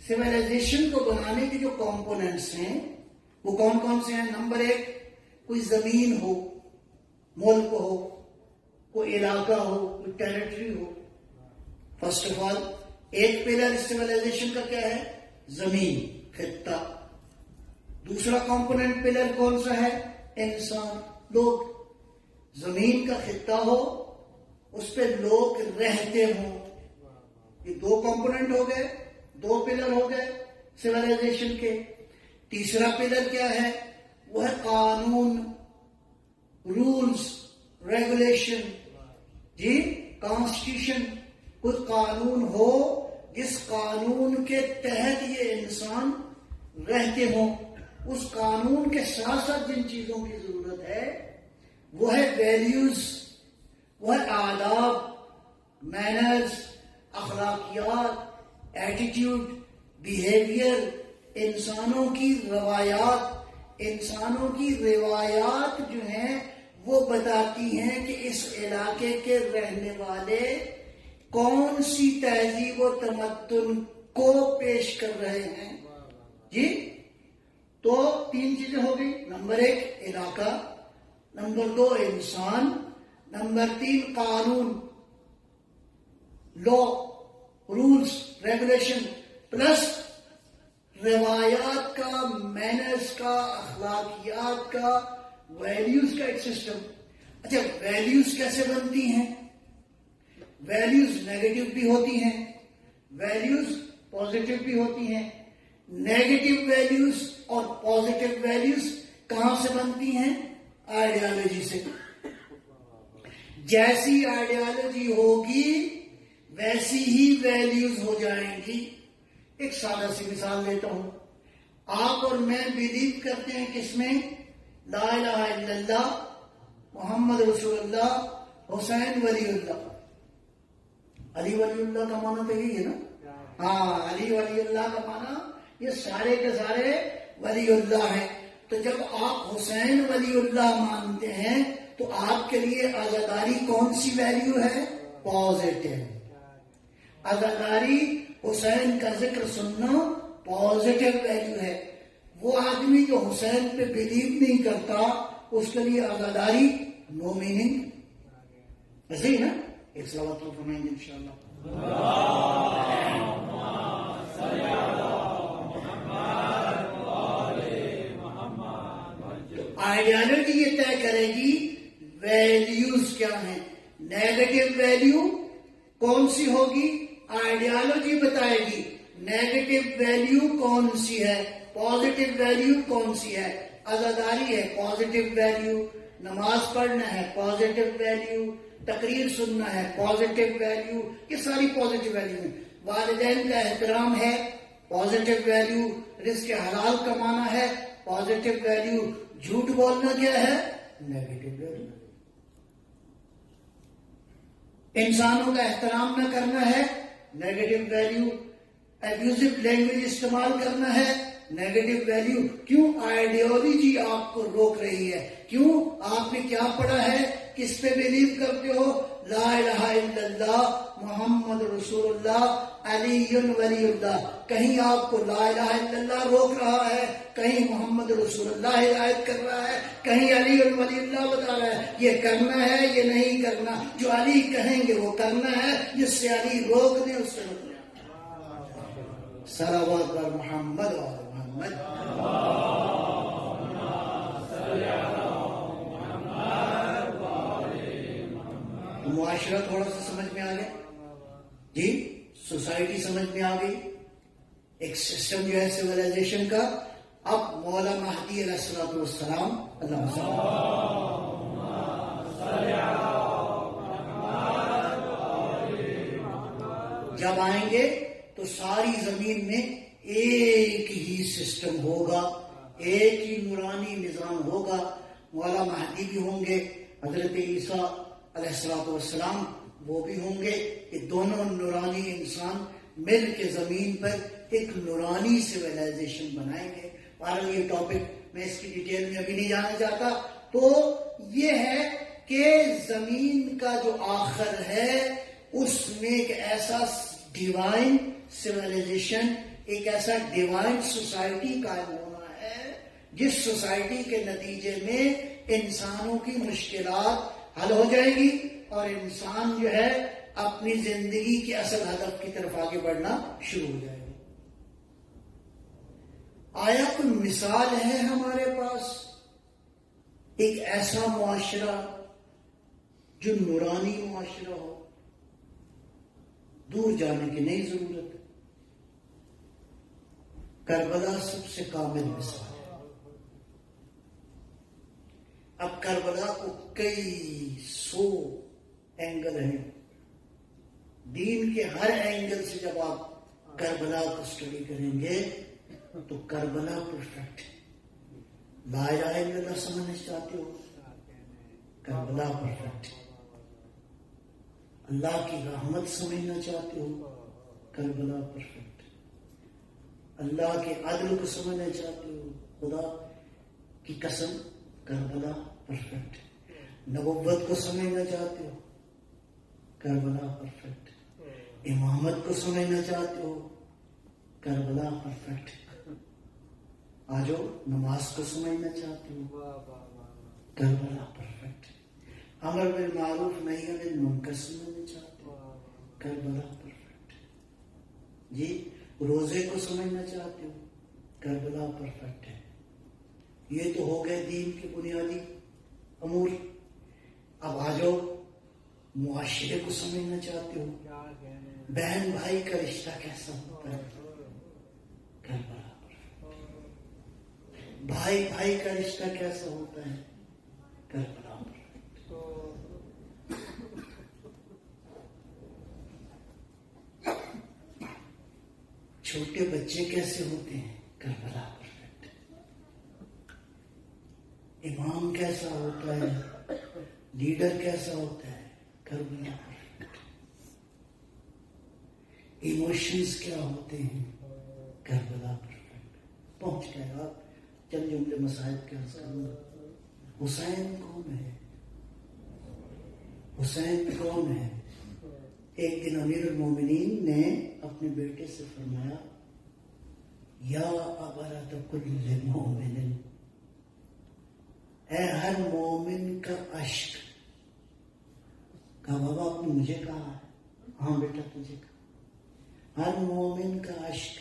سویلائزیشن کو بنانے کے جو کمپوننٹس ہیں وہ کون کون سے ہیں؟ نمبر 1، کوئی زمین ہو، ملک ہو، کوئی علاقہ ہو، کوئی territory who. First of all ایک پلر سویلائزیشن کا کیا ہے؟ زمین، خطہ. دوسرا کمپوننٹ پلر کون سا ہے؟ انسان، لوگ. زمین کا خطہ ہو، اس پہ لوگ رہتے ہوں. یہ دو کمپوننٹ ہو گئے، دو پلر ہو گئے سویلائزیشن کے. تیسرا پلر کیا ہے؟ وہ ہے قانون، رولز، ریگولیشن. جی، کانسٹیٹیوشن. کوئی قانون ہو جس قانون کے تحت یہ انسان رہتے ہوں. اس قانون کے ساتھ ساتھ جن چیزوں کی ضرورت ہے وہ ہے ویلیوز، وہ ہے آداب، مینرز، اخلاقیات، ایٹیٹیوڈ، بیہیویئر. انسانوں کی روایات، انسانوں کی روایات جو ہیں وہ بتاتی ہیں کہ اس علاقے کے رہنے والے کون سی تہذیب و تمدن کو پیش کر رہے ہیں. جی، تو 3 چیزیں ہو گئی. نمبر 1 علاقہ، نمبر 2 انسان، نمبر 3 قانون، لا، رولز، ریگولیشن، پلس روایات کا، مینرز کا، اخلاقیات کا، ویلیوز کا ایک سسٹم. اچھا، ویلیوز کیسے بنتی ہیں؟ ویلیوز نیگیٹو بھی ہوتی ہیں، ویلیوز پازیٹو بھی ہوتی ہیں. نیگیٹو ویلیوز اور پازیٹو ویلیوز کہاں سے بنتی ہیں؟ آئیڈیالوجی سے. جیسی آئیڈیالوجی ہوگی ویسی ہی ویلیوز ہو جائیں گی. ایک سادہ سی مثال دیتا ہوں. آپ اور میں بلیو کرتے ہیں کس میں؟ لا الہ الا اللہ، محمد رسول اللہ، حسین ولی اللہ. علی ولی اللہ کا معنی تو یہی ہے نا؟ ہاں، علی ولی اللہ کا معنی یہ سارے کے سارے ولی اللہ ہیں. تو جب آپ حسین ولی اللہ مانتے ہیں تو آپ کے لیے عزاداری کون سی ویلیو ہے؟ پازیٹو. عزاداری، حسین کا ذکر سننا پازیٹو ویلیو ہے. وہ آدمی جو حسین پہ بلیو نہیں کرتا اس کے لیے عزاداری نو میننگ. ایسے ہی نا؟ ایک صلوات تو فرمائیں گے انشاءاللہ. آئیڈیالوجی یہ طے کرے گی ویلیوز کیا ہیں. نیگیٹو ویلیو کون سی ہوگی؟ آئیڈیالوجی بتائے گی. نیگیٹو ویلیو کون سی ہے؟ پازیٹو ویلیو کون سی ہے؟ عزاداری ہے، پازیٹو ویلیو. نماز پڑھنا ہے، پازیٹو ویلیو. تقریر سننا ہے، پازیٹو ویلیو. یہ ساری پازیٹو ویلیو ہیں. والدین کا احترام ہے، پازیٹو ویلیو. رزق حلال کمانا ہے، پازیٹو ویلیو. جھوٹ بولنا کیا ہے؟ Negative value. انسانوں کا احترام نہ کرنا ہے، نیگیٹو ویلیو. ایبیوزو لینگویج استعمال کرنا ہے، نیگیٹو ویلیو. کیوں؟ آئیڈیالوجی آپ کو روک رہی ہے. کیوں؟ آپ نے کیا پڑھا ہے؟ کس پہ بلیو کرتے ہو؟ لا الہ الا اللہ، محمد رسول اللہ، علی ولی اللہ. کہیں آپ کو لا الہ الا اللہ روک رہا ہے، کہیں محمد رسول اللہ ہدایت کر رہا ہے، کہیں علی ولی اللہ بتا رہا ہے یہ کرنا ہے، یہ نہیں کرنا. جو علی کہیں گے وہ کرنا ہے، جس سے علی روک دیں اس سے روکنا. صلوات پر محمد اور محمد. معاشرہ تھوڑا سا سمجھ میں آ گیا جی، سوسائٹی سمجھ میں آ گئی، ایک سسٹم جو ہے سویلائزیشن کا. اب مولا مہدی علیہ الصلوۃ والسلام جب آئیں گے تو ساری زمین میں ایک ہی سسٹم ہوگا، ایک ہی نورانی نظام ہوگا. مولا مہدی بھی ہوں گے، حضرت عیسیٰ علیہ الصلوۃ والسلام وہ بھی ہوں گے. کہ دونوں نورانی انسان مل کے زمین پر ایک نورانی سویلائزیشن بنائیں گے. بہرحال یہ ٹاپک میں اس کی ڈیٹیل میں ابھی نہیں جانا چاہتا. تو یہ ہے کہ زمین کا جو آخر ہے اس میں ایک ایسا ڈیوائن سویلائزیشن، ایک ایسا ڈیوائن سوسائٹی قائم ہونا ہے جس سوسائٹی کے نتیجے میں انسانوں کی مشکلات حل ہو جائے گی اور انسان جو ہے اپنی زندگی کے اصل ہدف کی طرف آگے بڑھنا شروع ہو جائے گا۔ آیا کوئی مثال ہے ہمارے پاس ایک ایسا معاشرہ جو نورانی معاشرہ ہو؟ دور جانے کی نہیں ضرورت، کربلا سب سے کامل مثال ہے۔ اب کربلا کو کئی سو اینگل ہیں، دین کے ہر اینگل سے جب آپ کربلا کو اسٹڈی کریں گے تو کربلا پرفیکٹ ہے۔ لا الہ الا اللہ سمجھنا چاہتے ہو؟ کربلا پرفیکٹ ہے۔ اللہ کی رحمت سمجھنا چاہتے ہو؟ کربلا پرفیکٹ ہے۔ اللہ کے عدل کو سمجھنا چاہتے ہو؟ خدا کی قسم کربلا پرفیکٹ ہے۔ نبوت کو سمجھنا چاہتے ہو؟ کربلا پرفیکٹ ہے۔ امامت کو سمجھنا چاہتے ہو؟ کربلا پرفیکٹ ہے۔ آجو نماز کو سمجھنا چاہتے ہو؟ کربلا پرفیکٹ ہے۔ امر بالمعروف نہی عن المنکر سمجھنا چاہتے ہو؟ کربلا پرفیکٹ ہے۔ جی روزے کو سمجھنا چاہتے ہو؟ کربلا پرفیکٹ ہے۔ یہ تو ہو گئے دین کے بنیادی امور۔ اب آ جاؤ معاشرے کو سمجھنا چاہتے ہو؟ بہن بھائی کا رشتہ کیسا ہوتا ہے؟ کربلا پرفیکٹ۔ بھائی بھائی کا رشتہ کیسا ہوتا ہے؟ کربلا پرفیکٹ۔ چھوٹے بچے کیسے ہوتے ہیں؟ کربلا پرفیکٹ۔ امام کیسا ہوتا ہے؟ لیڈر کیسا ہوتا ہے؟ کربلا پرفیکٹ۔ ایموشنز کیا ہوتے ہیں؟ کربلا پرفیکٹ۔ پہنچ گئے آپ، چند جملے مسائل کے عرض کروں گا۔ حسین کون ہے؟ حسین کون ہے؟ ایک دن امیر المومنین نے اپنے بیٹے سے فرمایا، یا ابرۃ کل مومن، اے ہر مومن کا عشق۔ کہا بابا آپ نے مجھے کہا ہے؟ ہاں بیٹا تجھے کہا۔ ہر مومن کا عشق،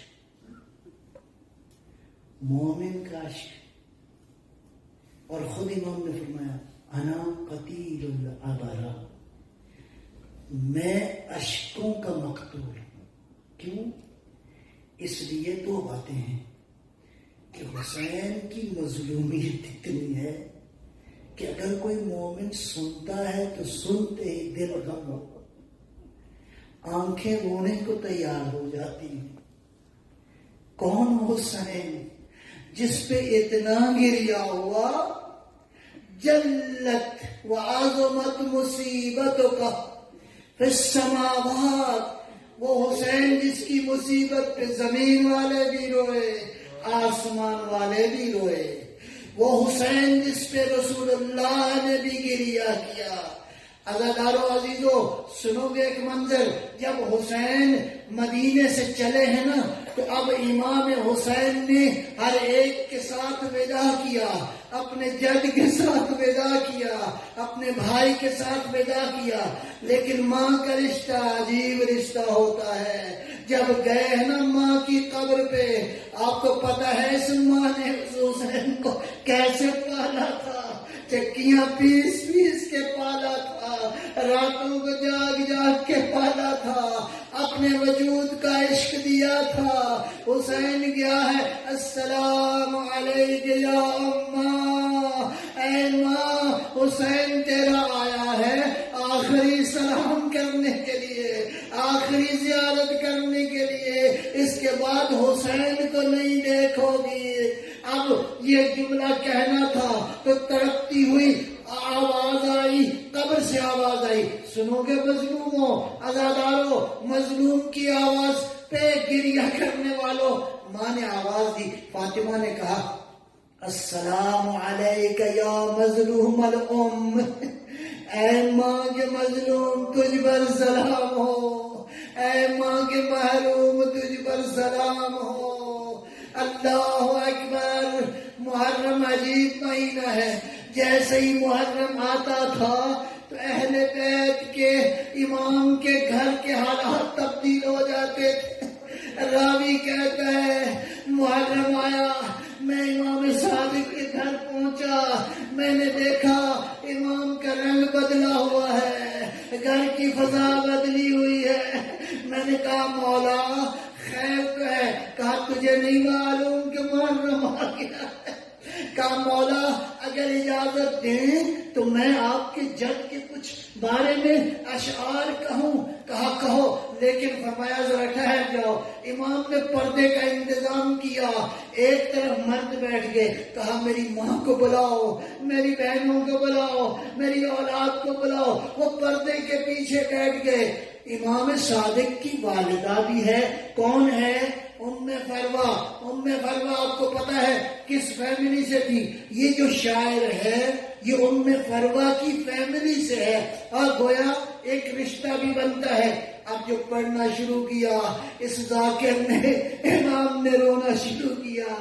مومن کا عشق۔ اور خود امام نے فرمایا انا قتیل العبرہ، میں اشکوں کا مقتول ہوں۔ کیوں؟ اس لیے دو باتیں ہیں کہ حسین کی مظلومیت اتنی ہے کہ اگر کوئی مومن سنتا ہے تو سنتے ہی دل غم ہو، آنکھیں رونے کو تیار ہو جاتی ہیں۔ کون حسین؟ جس پہ اتنا گریا ہوا، جلت وعظمت مصیبتک فی السماوات، وہ حسین جس کی مصیبت پہ زمین والے بھی روئے، آسمان والے بھی روئے۔ وہ حسین جس پہ رسول اللہ نے بھی گریہ کیا۔ عزادارو عزیزو سنو گے ایک منظر، جب حسین مدینے سے چلے ہیں نا تو اب امام حسین نے ہر ایک کے ساتھ وداع کیا، اپنے جد کے ساتھ وداع کیا، اپنے بھائی کے ساتھ وداع کیا، لیکن ماں کا رشتہ عجیب رشتہ ہوتا ہے۔ جب گئے ہیں نا ماں کی قبر پہ، آپ کو پتا ہے اس ماں نے حسین کو کیسے پالا تھا، چکیاں پیس پیس کے پالا تھا، راتوں کو جاگ جاگ کے پالا تھا، اپنے وجود کا عشق دیا تھا۔ حسین گیا ہے، السلام علیک یا اماں، اے ماں حسین تیرا آیا ہے آخری سلام کرنے کے لیے، آخری زیارت کرنے کے لیے، اس کے بعد حسین کو نہیں دیکھو گی۔ اب یہ جملہ کہنا تھا تو تڑپتی ہوئی آواز آئی، قبر سے آواز آئی، سنو گے مظلوموں، عزادارو، مظلوم کی آواز پہ گریہ کرنے والوں، ماں نے آواز دی، فاطمہ نے کہا السلام علیک یا مظلوم الام، اے ماں کے مظلوم تجھ پر سلام ہو، اے ماں کے محروم تجھ پر سلام ہو۔ اللہ اکبر۔ محرم عجیب مہینہ ہے، جیسے ہی محرم آتا تھا تو اہل بیت کے امام کے گھر کے حالات تبدیل ہو جاتے تھے۔ راوی کہتا ہے محرم آیا، میں امام صادق کے گھر پہنچا، میں نے دیکھا امام کا رنگ بدلا ہوا ہے، گھر کی فضا بدلی ہوئی ہے۔ میں نے کہا مولا خیر تو ہے؟ کہا تجھے نہیں معلوم کہ محرم آ گیا ہے؟ کہا مولا اگر اجازت دیں تو میں آپ کے جد کے کچھ بارے میں اشعار کہوں۔ کہا کہو، لیکن فرمایا ذرا ٹھہر جاؤ۔ امام نے پردے کا انتظام کیا، ایک طرف مرد بیٹھ گئے، کہا میری ماں کو بلاؤ، میری بہنوں کو بلاؤ، میری اولاد کو بلاؤ۔ وہ پردے کے پیچھے بیٹھ گئے۔ امام صادق کی والدہ بھی ہے، کون ہے؟ ام فروا۔ ام فروا آپ کو پتا ہے کس فیملی سے تھی؟ یہ جو شاعر ہے یہ ام فروا کی فیملی سے ہے، اور گویا ایک رشتہ بھی بنتا ہے۔ اب جو پڑھنا شروع کیا اس ذاکر نے، امام نے رونا شروع کیا۔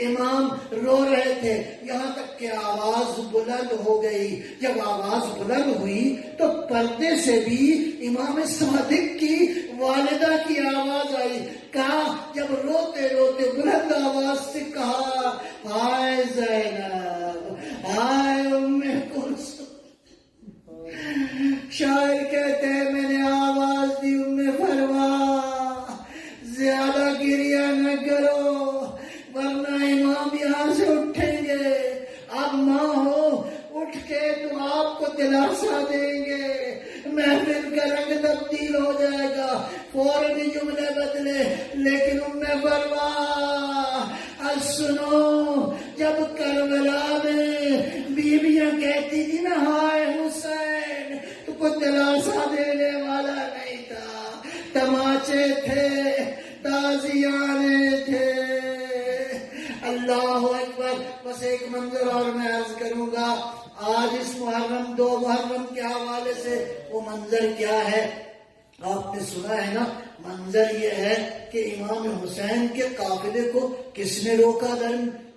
امام رو رہے تھے یہاں تک کہ آواز بلند ہو گئی۔ جب آواز بلند ہوئی تو پردے سے بھی امام صادق کی والدہ کی آواز آئی۔ کہا جب روتے روتے بلند آواز سے کہا ہائے زینب، ہائے ام کلثوم۔ شاعر کہتے ہیں میں نے آواز دی ام فروا زیادہ گریہ نہ کرو ورنہ امام یہاں سے اٹھیں گے۔ اب ماں ہو، اٹھ کے تو آپ کو دلاسا دیں گے، محفل کا رنگ تبدیل ہو جائے گا۔ فوراً جملے بدلے، لیکن ام فروا سنو، جب کربلا میں بیویاں کہتی تھی نا ہائے حسین تو کوئی دلاسا دینے والا نہیں تھا، تماچے تھے، تازیانے تھے۔ اللہ اکبر۔ بس ایک منظر اور میں عرض کروں گا آج اس محرم 2 محرم کے حوالے سے۔ وہ منظر کیا ہے؟ آپ نے سنا ہے نا، منظر یہ ہے کہ امام حسین کے قافلے کو کس نے روکا؟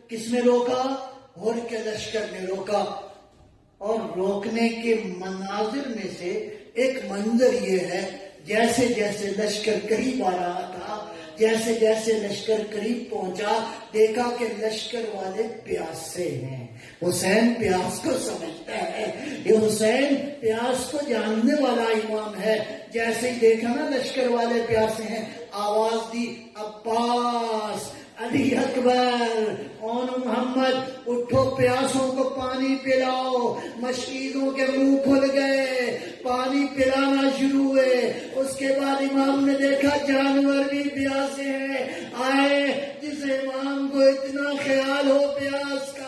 کس نے روکا؟ اور کے لشکر نے روکا۔ اور روکنے کے مناظر میں سے ایک منظر یہ ہے، جیسے جیسے لشکر قریب آ رہا تھا، جیسے جیسے لشکر قریب پہنچا، دیکھا کہ لشکر والے پیاسے ہیں۔ حسین پیاس کو سمجھتا ہے، یہ حسین پیاس کو جاننے والا امام ہے۔ جیسے ہی دیکھا نا لشکر والے پیاسے ہیں، آواز دی عباس، علی اکبر، اون محمد، اٹھو پیاسوں کو پانی پلاؤ۔ مشہیدوں کے منہ کھل گئے، پانی پلانا شروع ہوئے۔ اس کے بعد امام نے دیکھا جانور بھی پیاسے ہیں، آئے جس امام کو اتنا خیال ہو پیاس کا۔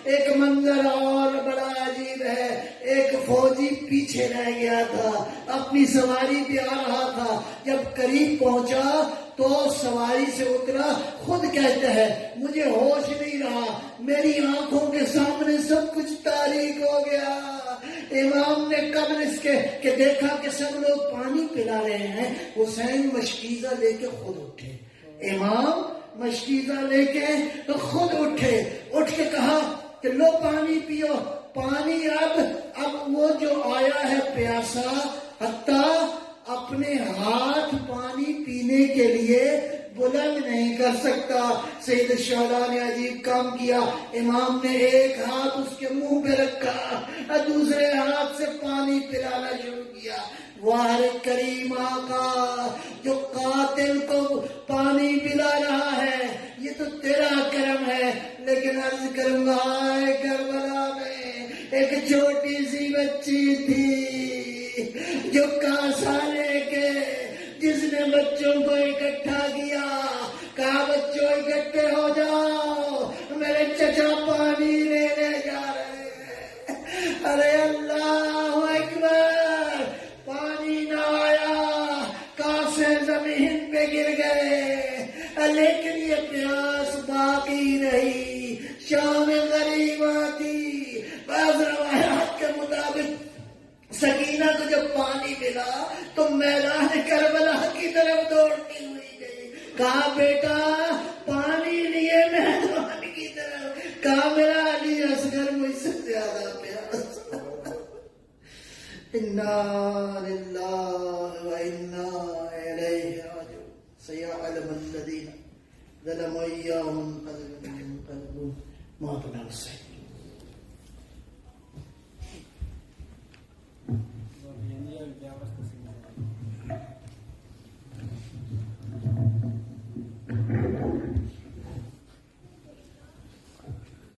ایک منظر اور بڑا عجیب ہے، ایک فوجی پیچھے رہ گیا تھا، اپنی سواری پہ آ رہا تھا، جب قریب پہنچا تو سواری سے اترا، خود کہتا ہے مجھے ہوش نہیں رہا، میری آنکھوں کے سامنے سب کچھ تاریک ہو گیا۔ امام نے قبل اس کے کہ دیکھا کہ سب لوگ پانی پلا رہے ہیں، حسین مشکیزہ لے کے خود اٹھے۔ امام مشکیزہ لے کے خود اٹھے، اٹھ کے کہا کہ لو پانی پیو۔ پانی اب وہ جو آیا ہے پیاسا، حتیٰ اپنے ہاتھ پانی پینے کے لیے بلند نہیں کر سکتا۔ سید الشہداء نے عجیب کام کیا، امام نے ایک ہاتھ اس کے منہ پہ رکھا اور دوسرے ہاتھ سے پانی پلانا شروع کیا۔ واہ کریم آقا، جو قاتل کو پانی پلا رہا ہے، یہ تو تیرا کرم ہے۔ لیکن عرض کروں گا کربلا میں ایک چھوٹی سی بچی تھی جو کاسا لے کے، جس نے بچوں کو اکٹھا کیا، کہا بچوں اکٹھے ہو جاؤ، میرے چچا پانی لینے جا رہے ہیں۔ ارے اللہ اکبر، پانی نہ آیا، کاسے زمین پہ گر گئے، لیکن یہ پیاس باقی رہی۔ شام غریب آتی، بعض روایات کے مطابق کہا بیٹا پانی لیے مہمان کی طرف، کہا میرا علی اصغر مجھ سے زیادہ پیار، انا للہ و انا الیہ راجعون، سیعلم الذین ظلموا ایہم منقلبون ما تنفسون.